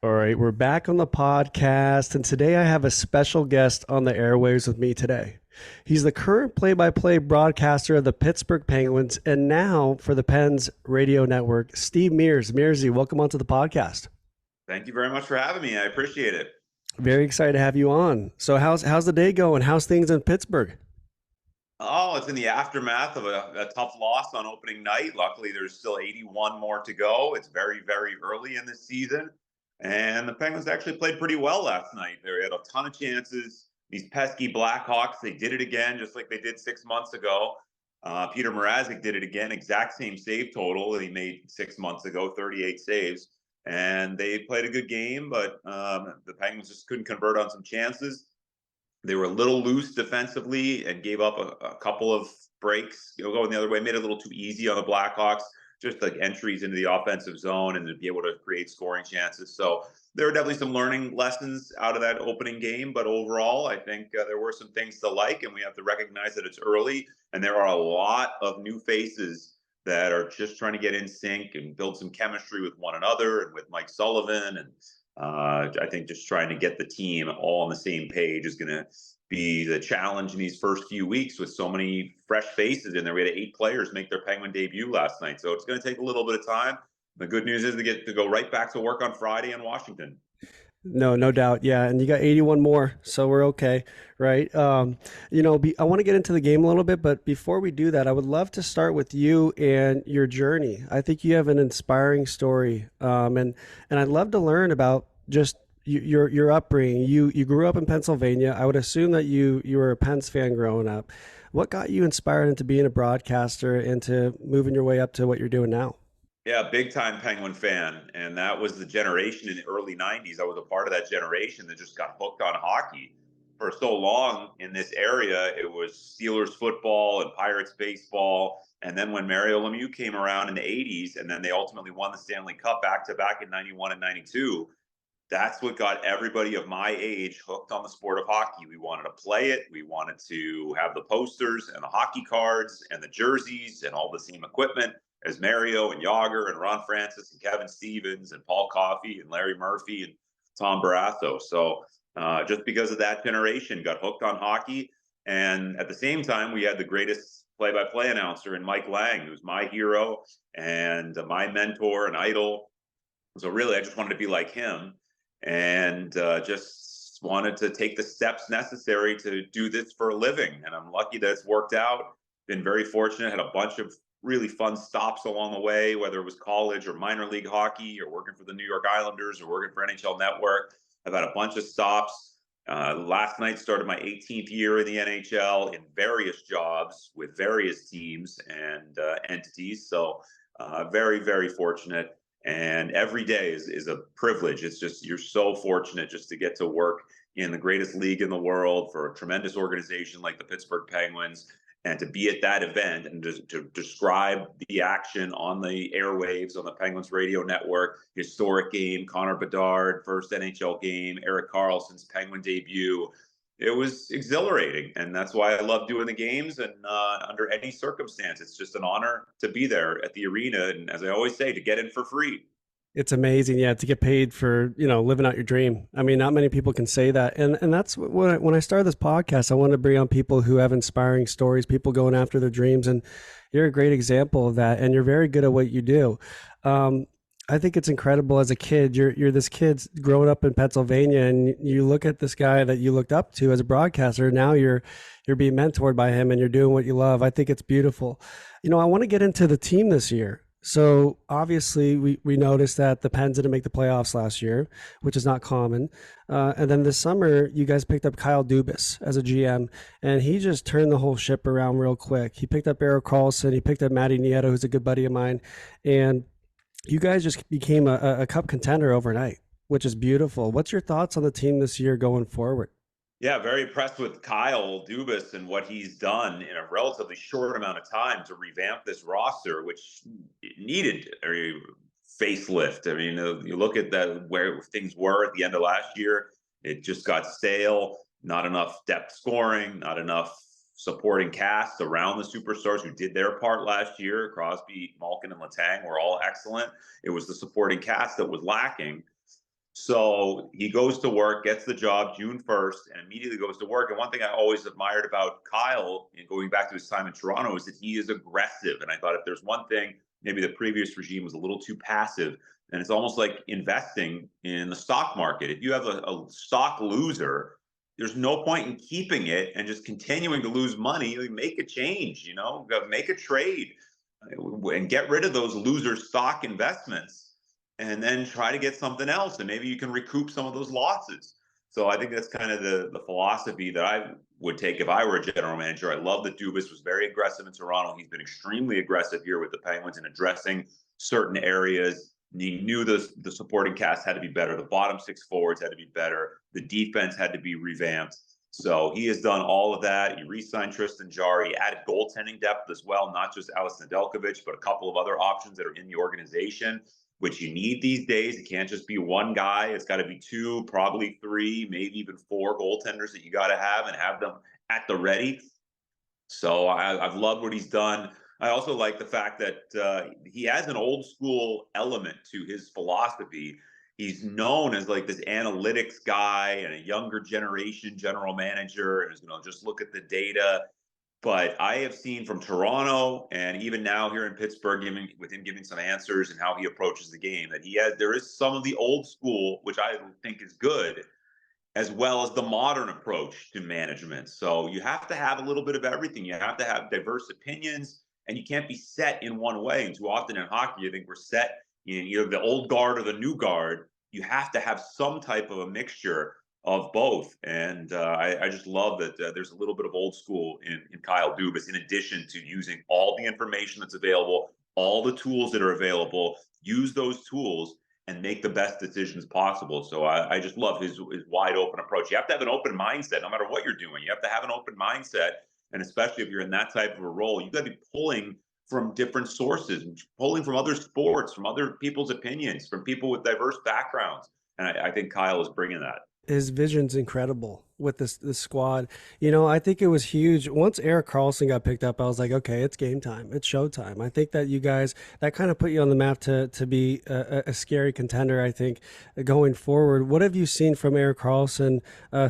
All right, we're back on the podcast, and today I have a special guest on the airwaves with me today. He's the current play-by-play broadcaster of the Pittsburgh Penguins, and now for the Pens radio network, Steve Mears. Mearsy, welcome onto the podcast. Thank you very much for having me. I appreciate it. Very excited to have you on. So, how's the day going? How's things in Pittsburgh? Oh, it's in the aftermath of a tough loss on opening night. Luckily, there's still 81 more to go. It's very, very early in the season. And the Penguins actually played pretty well last night. They had a ton of chances. These pesky Blackhawks, they did it again, just like they did 6 months ago. Peter Mrazek did it again, exact same save total that he made 6 months ago, 38 saves. And they played a good game, but the Penguins just couldn't convert on some chances. They were a little loose defensively and gave up a couple of breaks, going the other way, made it a little too easy on the Blackhawks, just like entries into the offensive zone and to be able to create scoring chances. So there were definitely some learning lessons out of that opening game. But overall, I think there were some things to like, and we have to recognize that it's early and there are a lot of new faces that are just trying to get in sync and build some chemistry with one another and with Mike Sullivan. And I think just trying to get the team all on the same page is going to be the challenge in these first few weeks with so many fresh faces in there. We had 8 players make their Penguin debut last night, so it's going to take a little bit of time. The good news is they get to go right back to work on Friday in Washington. No doubt. Yeah. And you got 81 more, so we're okay. Right. I want to get into the game a little bit, but before we do that, I would love to start with you and your journey. I think you have an inspiring story. And I'd love to learn about just your upbringing. You grew up in Pennsylvania. I would assume that you were a Pens fan growing up. What got you inspired into being a broadcaster and to moving your way up to what you're doing now? Yeah, big time Penguin fan. And that was the generation in the early 90s. I was a part of that generation that just got hooked on hockey. For so long in this area, it was Steelers football and Pirates baseball. And then when Mario Lemieux came around in the 80s, and then they ultimately won the Stanley Cup back to back in 91 and 92, that's what got everybody of my age hooked on the sport of hockey. We wanted to play it. We wanted to have the posters and the hockey cards and the jerseys and all the same equipment as Mario and Yager and Ron Francis and Kevin Stevens and Paul Coffey and Larry Murphy and Tom Barrasso. So just because of that generation, got hooked on hockey. And at the same time, we had the greatest play-by-play announcer in Mike Lang, who's my hero and my mentor and idol. So really, I just wanted to be like him and just wanted to take the steps necessary to do this for a living. And I'm lucky that it's worked out. Been very fortunate, had a bunch of really fun stops along the way, whether it was college or minor league hockey or working for the New York Islanders or working for NHL Network. I've had a bunch of stops. Last night started my 18th year in the NHL in various jobs with various teams and entities. So very, very fortunate. And every day is a privilege. It's just, you're so fortunate just to get to work in the greatest league in the world for a tremendous organization like the Pittsburgh Penguins, and to be at that event and to describe the action on the airwaves on the Penguins radio network. Historic game, Connor Bedard, first NHL game, Erik Karlsson's Penguin debut. It was exhilarating, and that's why I love doing the games. And under any circumstance, it's just an honor to be there at the arena. And as I always say, to get in for free. It's amazing, yeah, to get paid for, living out your dream. I mean, not many people can say that. And that's when I started this podcast, I wanted to bring on people who have inspiring stories, people going after their dreams. And you're a great example of that. And you're very good at what you do. I think it's incredible as a kid. You're this kid growing up in Pennsylvania, and you look at this guy that you looked up to as a broadcaster. Now you're being mentored by him and you're doing what you love. I think it's beautiful. I want to get into the team this year. So obviously we noticed that the Pens didn't make the playoffs last year, which is not common. And then this summer, you guys picked up Kyle Dubas as a GM, and he just turned the whole ship around real quick. He picked up Erik Karlsson. He picked up Matty Nieto, who's a good buddy of mine. And you guys just became a cup contender overnight, which is beautiful. What's your thoughts on the team this year going forward? Yeah, very impressed with Kyle Dubas and what he's done in a relatively short amount of time to revamp this roster, which needed a facelift. I mean, you look at that where things were at the end of last year, it just got stale, not enough depth scoring, not enough supporting cast around the superstars who did their part last year. Crosby, Malkin, and Letang were all excellent. It was the supporting cast that was lacking. So he goes to work, gets the job June 1st, and immediately goes to work. And one thing I always admired about Kyle, and going back to his time in Toronto, is that he is aggressive. And I thought if there's one thing, maybe the previous regime was a little too passive. And it's almost like investing in the stock market. If you have a stock loser, there's no point in keeping it and just continuing to lose money. Make a change, make a trade and get rid of those loser stock investments and then try to get something else, and maybe you can recoup some of those losses. So I think that's kind of the philosophy that I would take if I were a general manager. I love that Dubas was very aggressive in Toronto. He's been extremely aggressive here with the Penguins in addressing certain areas. He knew the supporting cast had to be better. The bottom six forwards had to be better. The defense had to be revamped. So he has done all of that. He re-signed Tristan Jarry. He added goaltending depth as well, not just Alex Nedeljkovic, but a couple of other options that are in the organization, which you need these days. It can't just be one guy. It's got to be two, probably three, maybe even four goaltenders that you got to have and have them at the ready. So I've loved what he's done. I also like the fact that he has an old school element to his philosophy. He's known as like this analytics guy and a younger generation general manager, and is going to just look at the data. But I have seen from Toronto and even now here in Pittsburgh, with him giving some answers and how he approaches the game, that there is some of the old school, which I think is good, as well as the modern approach to management. So you have to have a little bit of everything. You have to have diverse opinions, and you can't be set in one way. And too often in hockey, I think we're set in either the old guard or the new guard. You have to have some type of a mixture of both. And I just love that there's a little bit of old school in Kyle Dubas, in addition to using all the information that's available, all the tools that are available, use those tools and make the best decisions possible. So I just love his wide open approach. You have to have an open mindset, no matter what you're doing. You have to have an open mindset. And especially if you're in that type of a role, you got to be pulling from different sources, pulling from other sports, from other people's opinions, from people with diverse backgrounds. And I think Kyle is bringing that. His vision's incredible with this squad. I think it was huge. Once Erik Karlsson got picked up, I was like, okay, it's game time. It's showtime. I think that you guys, that kind of put you on the map to be a scary contender, I think, going forward. What have you seen from Erik Karlsson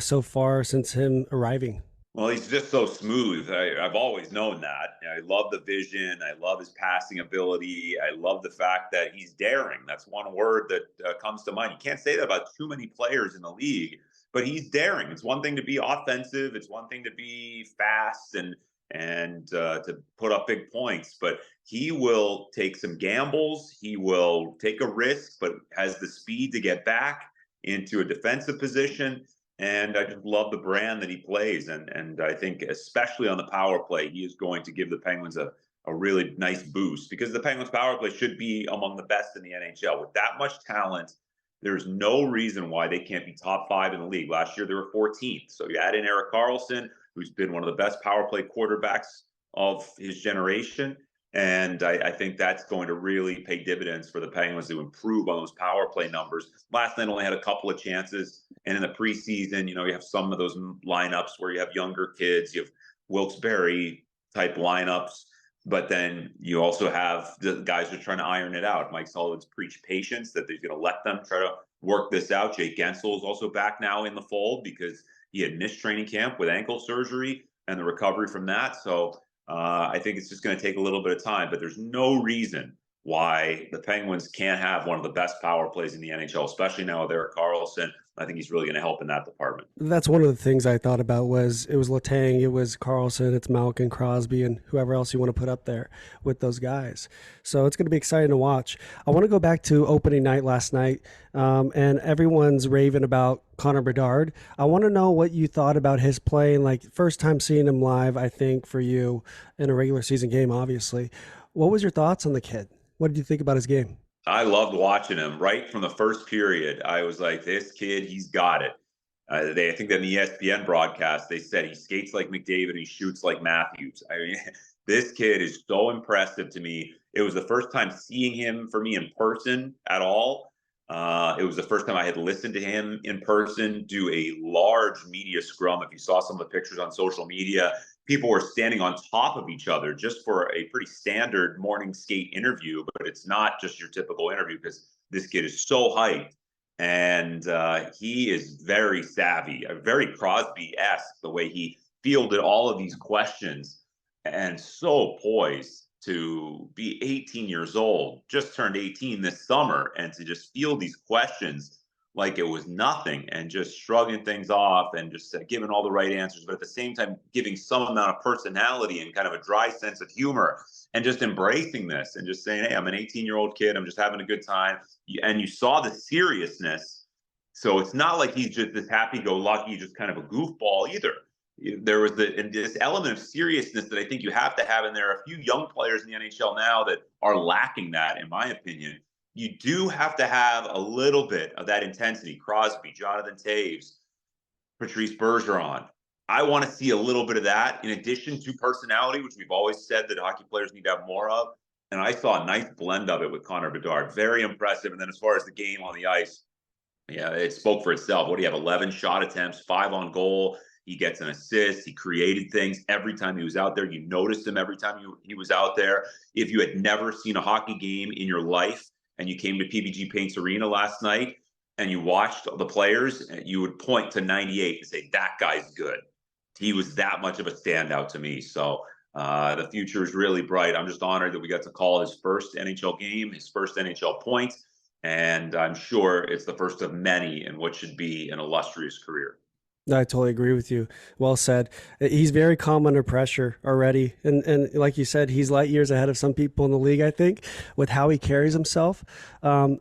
so far since him arriving? Well, he's just so smooth. I've always known that. I love the vision. I love his passing ability. I love the fact that he's daring. That's one word that comes to mind. You can't say that about too many players in the league, but he's daring. It's one thing to be offensive. It's one thing to be fast and to put up big points. But he will take some gambles. He will take a risk, but has the speed to get back into a defensive position. And I just love the brand that he plays. And I think especially on the power play, he is going to give the Penguins a really nice boost, because the Penguins power play should be among the best in the NHL. With that much talent, there's no reason why they can't be top five in the league. Last year, they were 14th. So you add in Erik Karlsson, who's been one of the best power play quarterbacks of his generation. And I think that's going to really pay dividends for the Penguins to improve on those power play numbers. Last night only had a couple of chances. And in the preseason, you have some of those lineups where you have younger kids, you have Wilkes-Barre type lineups, but then you also have the guys who are trying to iron it out. Mike Sullivan's preached patience, that he's going to let them try to work this out. Jake Gensel is also back now in the fold because he had missed training camp with ankle surgery and the recovery from that. So I think it's just going to take a little bit of time, but there's no reason why the Penguins can't have one of the best power plays in the NHL, especially now with Erik Karlsson. I think he's really going to help in that department. That's one of the things I thought about. Was it was Letang, it was Karlsson, it's Malkin, Crosby, and whoever else you want to put up there with those guys. So it's going to be exciting to watch. I want to go back to opening night last night, and everyone's raving about Connor Bedard. I want to know what you thought about his play, and like first time seeing him live, I think, for you in a regular season game, obviously. What was your thoughts on the kid? What did you think about his game? I loved watching him right from the first period. I was like, this kid, he's got it. I think that in the ESPN broadcast, they said he skates like McDavid and he shoots like Matthews. I mean, this kid is so impressive to me. It was the first time seeing him for me in person at all. It was the first time I had listened to him in person do a large media scrum. If you saw some of the pictures on social media, people were standing on top of each other just for a pretty standard morning skate interview. But it's not just your typical interview, because this kid is so hyped. And he is very savvy, very Crosby-esque, the way he fielded all of these questions, and so poised to be 18 years old, just turned 18 this summer, and to just field these questions like it was nothing, and just shrugging things off and just giving all the right answers, but at the same time giving some amount of personality and kind of a dry sense of humor, and just embracing this and just saying, hey, I'm an 18-year-old kid, I'm just having a good time. And you saw the seriousness. So it's not like he's just this happy-go-lucky, just kind of a goofball either. There was this element of seriousness that I think you have to have, and there are a few young players in the NHL now that are lacking that, in my opinion. You do have to have a little bit of that intensity. Crosby, Jonathan Toews, Patrice Bergeron. I want to see a little bit of that in addition to personality, which we've always said that hockey players need to have more of. And I saw a nice blend of it with Connor Bedard. Very impressive. And then as far as the game on the ice, yeah, it spoke for itself. What do you have? 11 shot attempts, 5 on goal. He gets an assist. He created things every time he was out there. You noticed him every time he was out there. If you had never seen a hockey game in your life and you came to PBG Paints Arena last night and you watched the players, you would point to 98 and say, that guy's good. He was that much of a standout to me. So the future is really bright. I'm just honored that we got to call his first NHL game, his first NHL point. And I'm sure it's the first of many in what should be an illustrious career. I totally agree with you. Well said. He's very calm under pressure already. And like you said, he's light years ahead of some people in the league, I think, with how he carries himself. One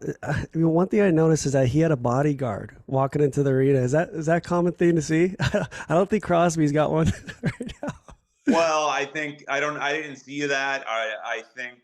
thing I noticed is that he had a bodyguard walking into the arena. Is that a common thing to see? I don't think Crosby's got one right now. Well, I didn't see that. I think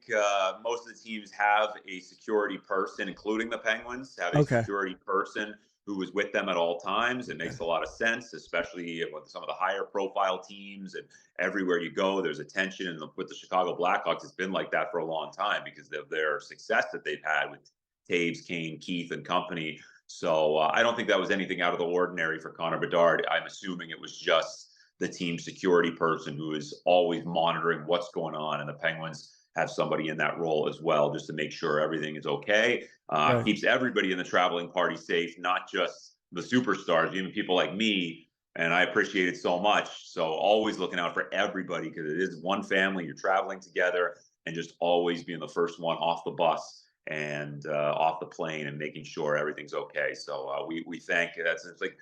most of the teams have a security person, including the Penguins, have a Okay. security person who is with them at all times. It Okay. makes a lot of sense, especially with some of the higher profile teams, and everywhere you go, there's attention. And with the Chicago Blackhawks, it's been like that for a long time because of their success that they've had with Taves, Kane, Keith, and company. So I don't think that was anything out of the ordinary for Connor Bedard. I'm assuming it was just the team security person who is always monitoring what's going on. And the Penguins have somebody in that role as well, just to make sure everything is okay. Right. Keeps everybody in the traveling party safe, not just the superstars, even people like me. And I appreciate it so much. So always looking out for everybody because it is one family. You're traveling together, and just always being the first one off the bus and off the plane and making sure everything's okay. So we thank that's it's like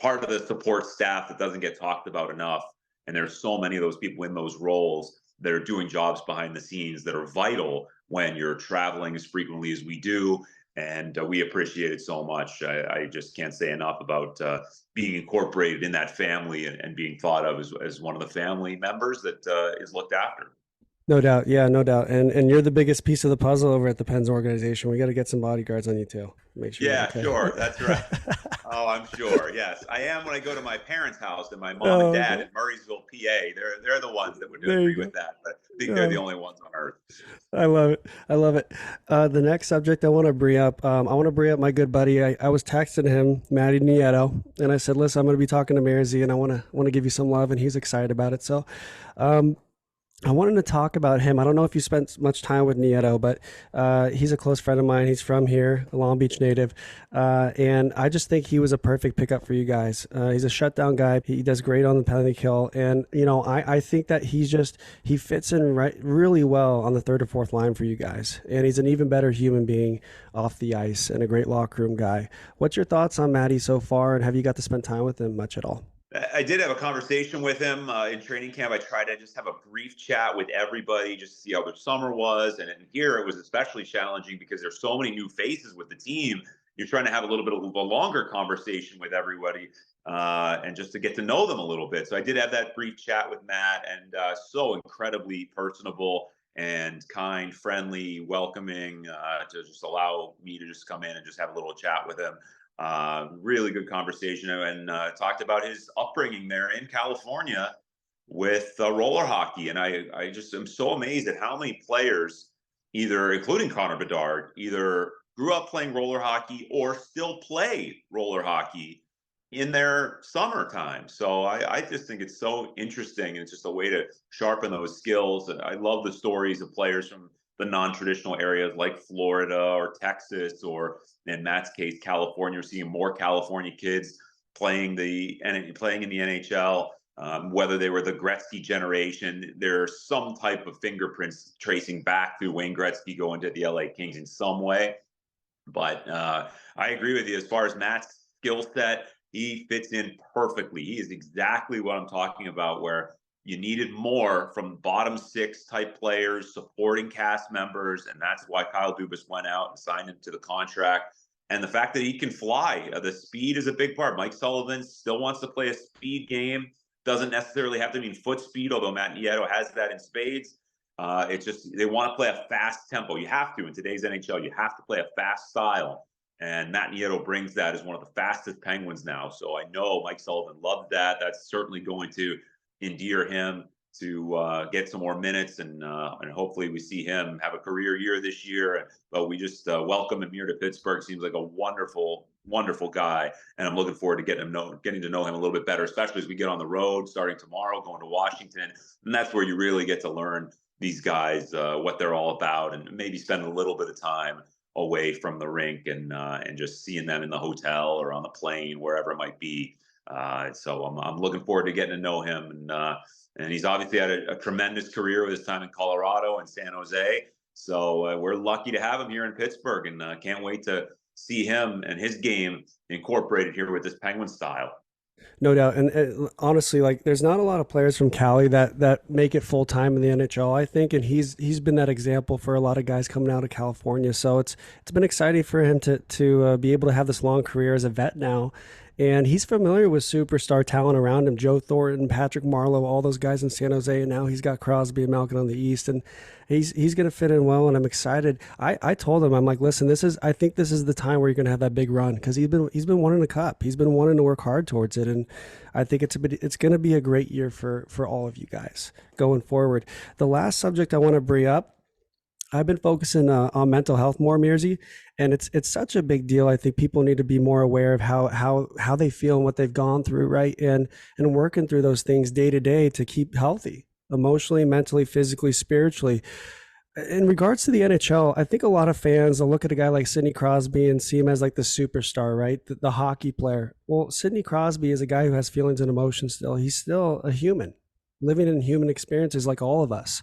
part of the support staff that doesn't get talked about enough. And there's so many of those people in those roles that are doing jobs behind the scenes that are vital when you're traveling as frequently as we do. And we appreciate it so much. I just can't say enough about being incorporated in that family, and being thought of as one of the family members that is looked after. No doubt. Yeah, no doubt. And you're the biggest piece of the puzzle over at the Pens organization. We got to get some bodyguards on you too. Make sure you're Yeah, okay. sure. That's right. Oh, I'm sure. Yes, I am when I go to my parents' house and my mom and Oh, dad okay. in Murraysville, PA. They're the ones that would There you agree go. with that. But I think they're the Oh, only ones on earth. I love it. I love it. The next subject I want to bring up, I want to bring up my good buddy. I was texting him, Matty Nieto, and I said, "Listen, I'm going to be talking to Mearsy, and I want to give you some love," and he's excited about it. So, um, I wanted to talk about him. I don't know if you spent much time with Nieto, but he's a close friend of mine. He's from here, a Long Beach native. And I just think he was a perfect pickup for you guys. He's a shutdown guy. He does great on the penalty kill. And, I think that he fits in really well on the third or fourth line for you guys. And he's an even better human being off the ice and a great locker room guy. What's your thoughts on Matty so far? And have you got to spend time with him much at all? I did have a conversation with him in training camp. I tried to just have a brief chat with everybody just to see how their summer was. And here it was especially challenging because there's so many new faces with the team. You're trying to have a little bit of a longer conversation with everybody and just to get to know them a little bit. So I did have that brief chat with Matt, and so incredibly personable and kind, friendly, welcoming to just allow me to just come in and just have a little chat with him. Really good conversation, and talked about his upbringing there in California with roller hockey. And I just am so amazed at how many players, either including Connor Bedard, either grew up playing roller hockey or still play roller hockey in their summertime. So I just think it's so interesting. And it's just a way to sharpen those skills. And I love the stories of players from the non-traditional areas like Florida or Texas, or in Matt's case, California. We're seeing more California kids playing in the NHL. Whether they were the Gretzky generation, there's some type of fingerprints tracing back to Wayne Gretzky going to the LA Kings in some way. But I agree with you as far as Matt's skill set. He fits in perfectly. He is exactly what I'm talking about, where you needed more from bottom six type players, supporting cast members, and that's why Kyle Dubas went out and signed him to the contract. And the fact that he can fly, the speed is a big part. Mike Sullivan still wants to play a speed game. Doesn't necessarily have to mean foot speed, although Matt Nieto has that in spades. It's just they want to play a fast tempo. You have to in today's NHL. You have to play a fast style, and Matt Nieto brings that as one of the fastest Penguins now. So I know Mike Sullivan loved that. That's certainly going to endear him to get some more minutes, and hopefully we see him have a career year this year. But we just welcome him here to Pittsburgh. Seems like a wonderful, wonderful guy, and I'm looking forward to getting to know him a little bit better, especially as we get on the road starting tomorrow, going to Washington, and that's where you really get to learn these guys, what they're all about, and maybe spend a little bit of time away from the rink and just seeing them in the hotel or on the plane, wherever it might be. So I'm looking forward to getting to know him, and he's obviously had a tremendous career with his time in Colorado and San Jose. So we're lucky to have him here in Pittsburgh, and can't wait to see him and his game incorporated here with this Penguin style. No doubt. And honestly, like there's not a lot of players from Cali that make it full time in the NHL, I think, and he's been that example for a lot of guys coming out of California. So it's been exciting for him to be able to have this long career as a vet now. And he's familiar with superstar talent around him, Joe Thornton, Patrick Marleau, all those guys in San Jose, and now he's got Crosby and Malkin on the East, and he's going to fit in well, and I'm excited. I told him, I'm like, listen, I think this is the time where you're going to have that big run, because he's been wanting a cup, he's been wanting to work hard towards it, and I think it's going to be a great year for all of you guys going forward. The last subject I want to bring up, I've been focusing on mental health more, Mearsy, and it's such a big deal. I think people need to be more aware of how they feel and what they've gone through, right? And working through those things day to day to keep healthy, emotionally, mentally, physically, spiritually. In regards to the NHL, I think a lot of fans will look at a guy like Sidney Crosby and see him as like the superstar, right? The hockey player. Well, Sidney Crosby is a guy who has feelings and emotions still. He's still a human, living in human experiences like all of us.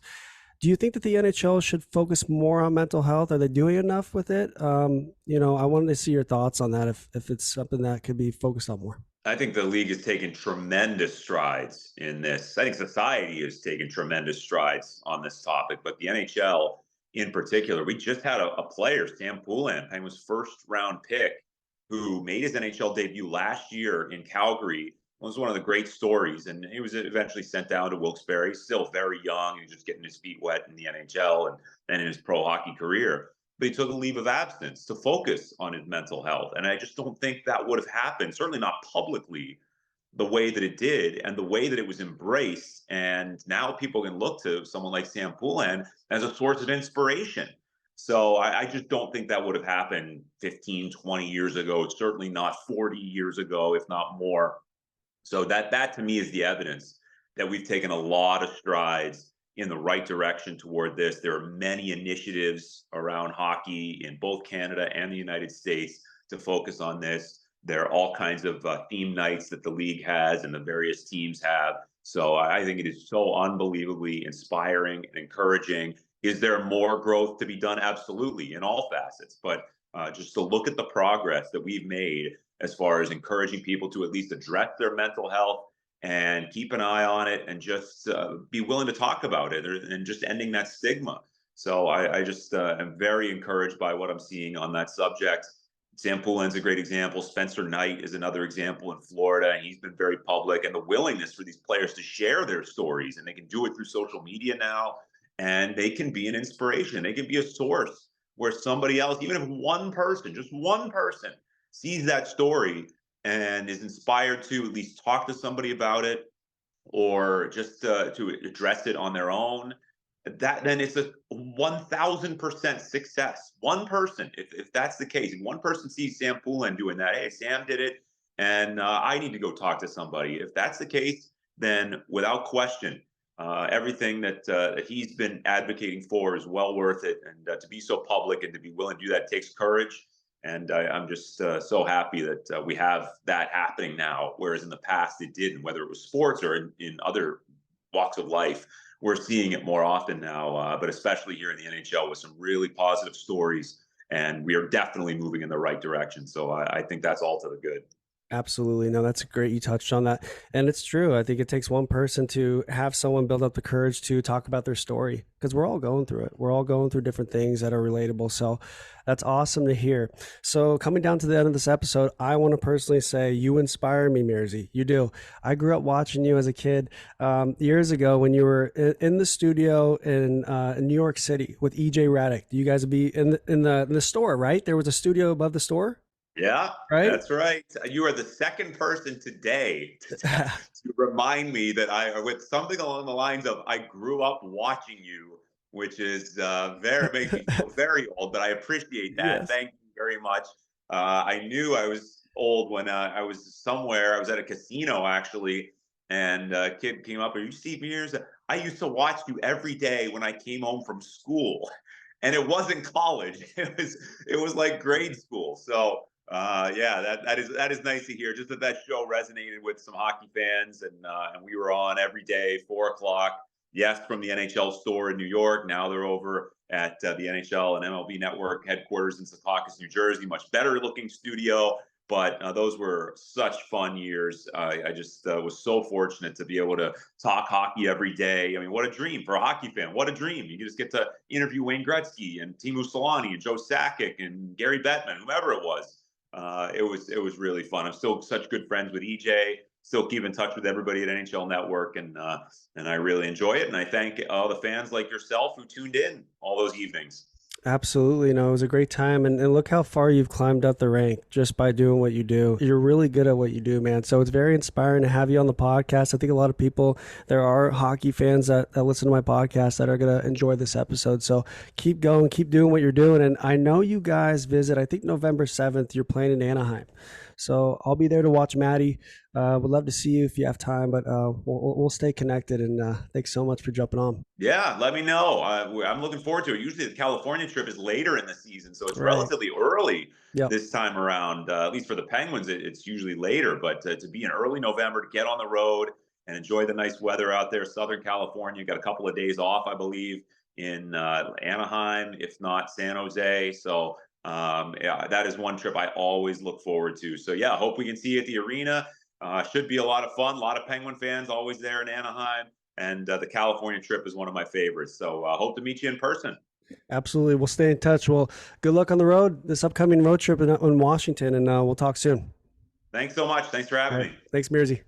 Do you think that the NHL should focus more on mental health? Are they doing enough with it? I wanted to see your thoughts on that, if it's something that could be focused on more. I think the league has taken tremendous strides in this. I think society has taken tremendous strides on this topic, but the NHL in particular, we just had a player, Sam Poulin, Penguins' first round pick, who made his NHL debut last year in Calgary. It was one of the great stories, and he was eventually sent down to Wilkes-Barre. Still very young, he was just getting his feet wet in the NHL and then in his pro hockey career. But he took a leave of absence to focus on his mental health. And I just don't think that would have happened, certainly not publicly, the way that it did and the way that it was embraced. And now people can look to someone like Sam Poulin as a source of inspiration. So I just don't think that would have happened 15, 20 years ago, certainly not 40 years ago, if not more. So that to me is the evidence that we've taken a lot of strides in the right direction toward this. There are many initiatives around hockey in both Canada and the United States to focus on this. There are all kinds of theme nights that the league has and the various teams have. So I think it is so unbelievably inspiring and encouraging. Is there more growth to be done? Absolutely, in all facets. But just to look at the progress that we've made as far as encouraging people to at least address their mental health and keep an eye on it and just be willing to talk about it, and just ending that stigma. So I just am very encouraged by what I'm seeing on that subject. Sam Poulin's a great example. Spencer Knight is another example in Florida, and he's been very public, and the willingness for these players to share their stories, and they can do it through social media now, and they can be an inspiration. They can be a source where somebody else, even if one person, just one person, sees that story and is inspired to at least talk to somebody about it, or just to address it on their own, that then it's a 1000% success. One person, if that's the case, if one person sees Sam Poulin doing that, hey, Sam did it, and I need to go talk to somebody. If that's the case, then without question, everything that he's been advocating for is well worth it. And to be so public and to be willing to do that takes courage. And I'm just so happy that we have that happening now, whereas in the past it didn't, whether it was sports or in other walks of life. We're seeing it more often now, but especially here in the NHL with some really positive stories. And we are definitely moving in the right direction. So I think that's all to the good. Absolutely. No, that's great. You touched on that. And it's true. I think it takes one person to have someone build up the courage to talk about their story because we're all going through it. We're all going through different things that are relatable. So that's awesome to hear. So coming down to the end of this episode, I want to personally say you inspire me, Mearsy. You do. I grew up watching you as a kid years ago when you were in the studio in New York City with EJ Raddick. You guys would be in the store, right? There was a studio above the store. Yeah, Right? that's right. You are the second person today to remind me that with something along the lines of, I grew up watching you, which is makes me feel very old, but I appreciate that. Yes. Thank you very much. I knew I was old when I was somewhere. I was at a casino actually, and a kid came up, "Are you Steve Mears?" I used to watch you every day when I came home from school, and it wasn't college. It was like grade school. So yeah, that is nice to hear. Just that show resonated with some hockey fans, and we were on every day, 4 o'clock. Yes, from the NHL store in New York. Now they're over at the NHL and MLB Network headquarters in Secaucus, New Jersey. Much better looking studio, but those were such fun years. I just was so fortunate to be able to talk hockey every day. I mean, what a dream for a hockey fan! What a dream! You just get to interview Wayne Gretzky and Teemu Selanne and Joe Sakic and Gary Bettman, whomever it was. It was really fun. I'm still such good friends with EJ. Still keep in touch with everybody at NHL Network, and I really enjoy it. And I thank all the fans like yourself who tuned in all those evenings. Absolutely. No, it was a great time. And look how far you've climbed up the rank just by doing what you do. You're really good at what you do, man. So it's very inspiring to have you on the podcast. I think a lot of people, there are hockey fans that listen to my podcast that are going to enjoy this episode. So keep going, keep doing what you're doing. And I know you guys visit, I think November 7th, you're playing in Anaheim. So I'll be there to watch Maddie. Would love to see you if you have time, but we'll stay connected. And thanks so much for jumping on. Yeah, let me know. I'm looking forward to it. Usually the California trip is later in the season, so it's Right. relatively early Yep. this time around. At least for the Penguins, it's usually later. But to be in early November, to get on the road and enjoy the nice weather out there, Southern California, got a couple of days off, I believe, in Anaheim, if not San Jose. So yeah, that is one trip I always look forward to. So yeah, hope we can see you at the arena. Should be a lot of fun. A lot of Penguin fans always there in Anaheim. And the California trip is one of my favorites. So hope to meet you in person. Absolutely. We'll stay in touch. Well, good luck on the road, this upcoming road trip in Washington, and we'll talk soon. Thanks so much. Thanks for All having right. me. Thanks, Mearsy.